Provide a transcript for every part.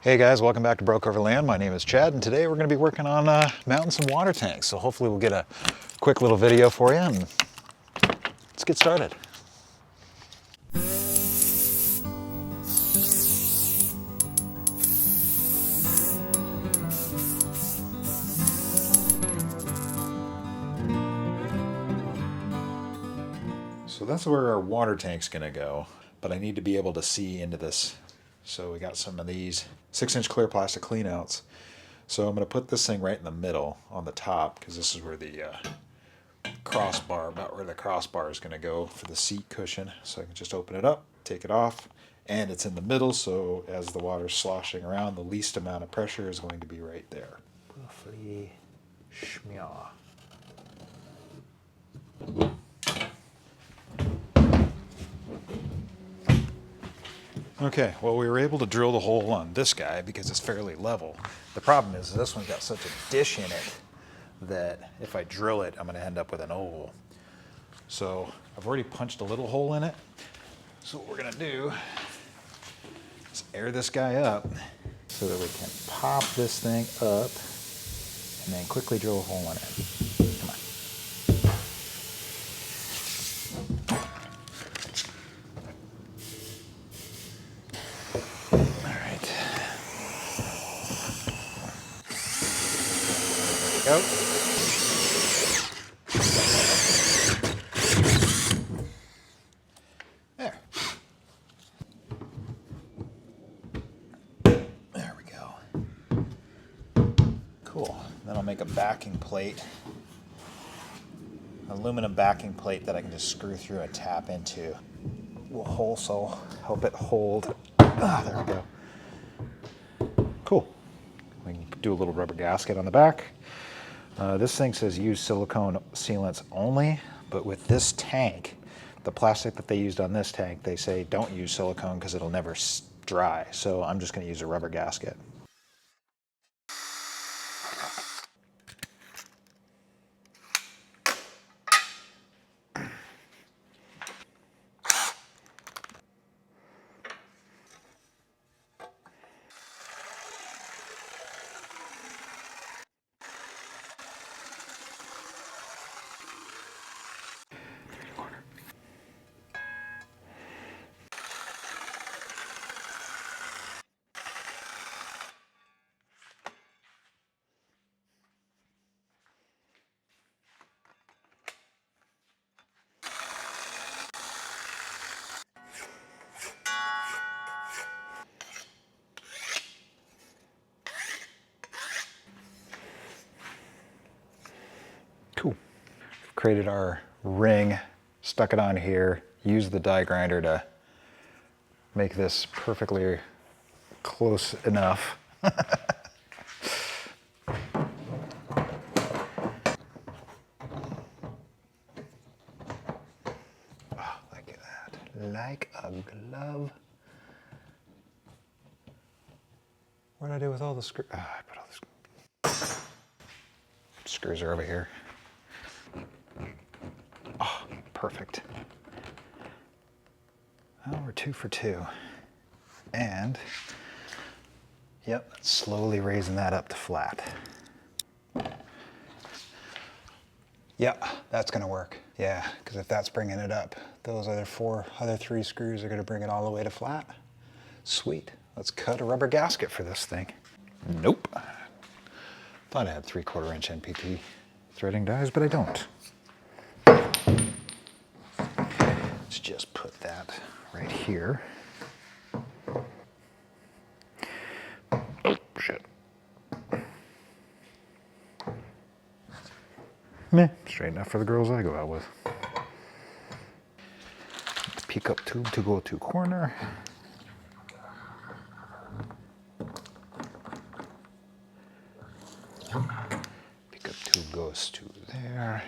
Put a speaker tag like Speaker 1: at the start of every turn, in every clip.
Speaker 1: Hey guys, welcome back to OverLand. My name is Chad, and today we're going to be working on mounting some water tanks. So hopefully we'll get a quick little video for you, and let's get started. So that's where our water tank's going to go, but I need to be able to see into this. So we got some of these 6-inch clear plastic cleanouts. So I'm going to put this thing right in the middle on the top, because this is where the crossbar, about where the crossbar is going to go for the seat cushion. So I can just open it up, take it off, and it's in the middle, so as the water's sloshing around, the least amount of pressure is going to be right there. Roughly schmear. Okay, well, we were able to drill the hole on this guy because it's fairly level. The problem is this one's got such a dish in it that if I drill it, I'm going to end up with an oval. So I've already punched a little hole in it. So what we're going to do is air this guy up so that we can pop this thing up and then quickly drill a hole in it. Come on. All right. There we go. There. There we go. Cool. Then I'll make a backing plate. Aluminum backing plate that I can just screw through and tap into. Will also help it hold. Ah, there we go. Cool. We can do a little rubber gasket on the back. This thing says use silicone sealants only, but with this tank, the plastic that they used on this tank, they say don't use silicone because it'll never dry. So I'm just going to use a rubber gasket. Cool. We've created our ring, stuck it on here, used the die grinder to make this perfectly close enough. Oh, look at that. Like a glove. What did I do with all the screws? Oh, I put all the screws are over here. Oh, perfect. Well, we're 2 for 2. And, yep, slowly raising that up to flat. Yep, that's gonna work. Yeah, because if that's bringing it up, those other 3 screws are gonna bring it all the way to flat. Sweet. Let's cut a rubber gasket for this thing. Nope. Thought I had 3/4 inch NPT threading dies, but I don't. Let's just put that right here. Oh, shit. Meh, straight enough for the girls I go out with. Pick up tube to go to corner. Pickup tube goes to there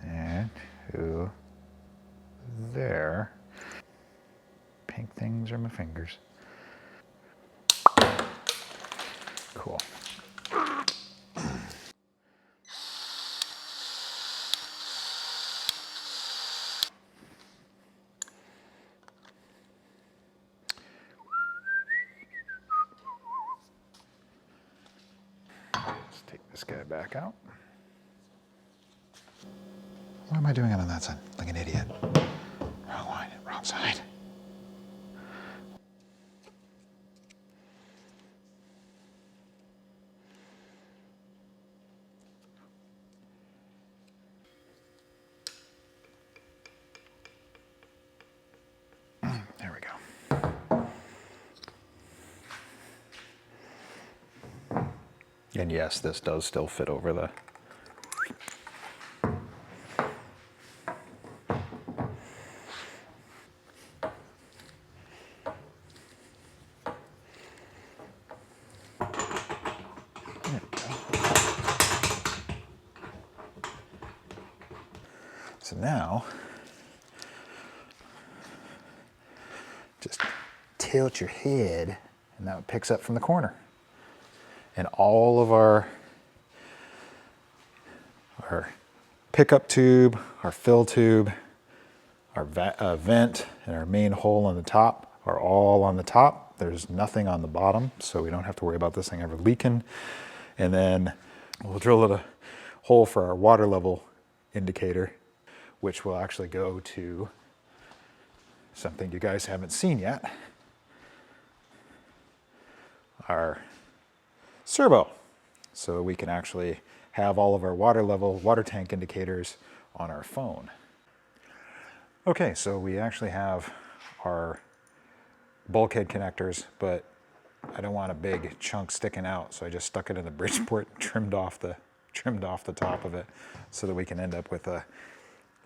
Speaker 1: and to there. Pink things are my fingers. Cool. this guy back out. What am I doing on that side? Like an idiot. Wrong line, wrong side. There we go. And yes, this does still fit over the... There we go. So now, just tilt your head and now it picks up from the corner. And all of our pickup tube, our fill tube, our vent, and our main hole on the top are all on the top. There's nothing on the bottom, so we don't have to worry about this thing ever leaking. And then we'll drill a hole for our water level indicator, which will actually go to something you guys haven't seen yet. Our servo. So we can actually have all of our water level, water tank indicators on our phone. Okay, so we actually have our bulkhead connectors, but I don't want a big chunk sticking out, so I just stuck it in the Bridgeport, trimmed off the top of it, so that we can end up with a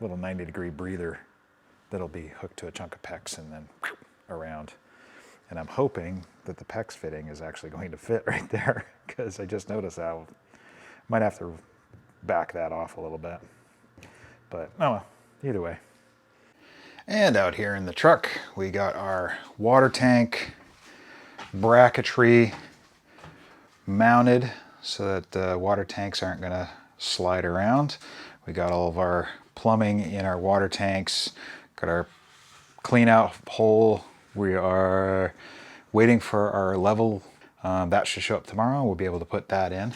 Speaker 1: little 90-degree breather that'll be hooked to a chunk of PEX and then around. And I'm hoping that the PEX fitting is actually going to fit right there, because I just noticed that. Might have to back that off a little bit. But oh well, either way. And out here in the truck, we got our water tank bracketry mounted so that the water tanks aren't going to slide around. We got all of our plumbing in our water tanks, got our clean out hole. We are waiting for our level. That should show up tomorrow. We'll be able to put that in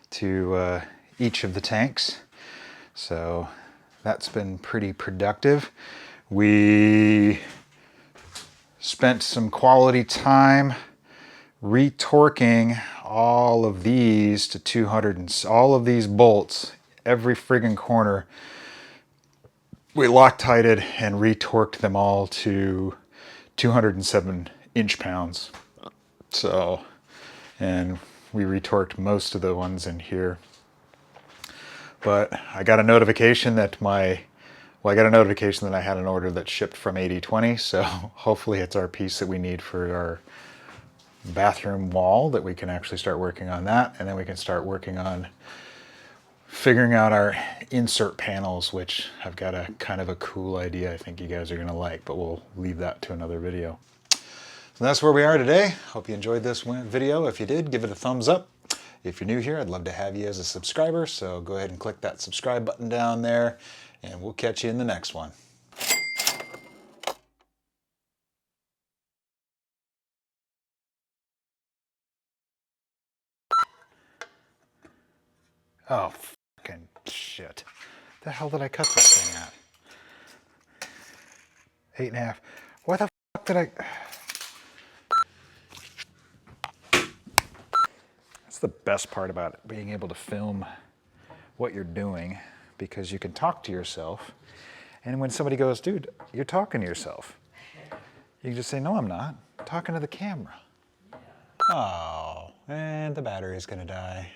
Speaker 1: to each of the tanks. So that's been pretty productive. We spent some quality time retorquing all of these to 200 and all of these bolts, every friggin' corner. We Loctited and retorqued them all to 207 inch-pounds. So, and we retorqued most of the ones in here. But I got a notification that I had an order that shipped from 8020, so hopefully it's our piece that we need for our bathroom wall, that we can actually start working on that, and then we can start working on figuring out our insert panels, which I've got a kind of a cool idea I think you guys are gonna like, but we'll leave that to another video. So that's where we are today. Hope you enjoyed this video. If you did, give it a thumbs up. If you're new here, I'd love to have you as a subscriber, so go ahead and click that subscribe button down there, and we'll catch you in the next one. Oh, fucking shit. The hell did I cut this thing at? 8.5. Why the fuck did I... That's the best part about being able to film what you're doing, because you can talk to yourself, and when somebody goes, dude, you're talking to yourself, you can just say, no, I'm not. I'm talking to the camera. Oh, and the battery's gonna die.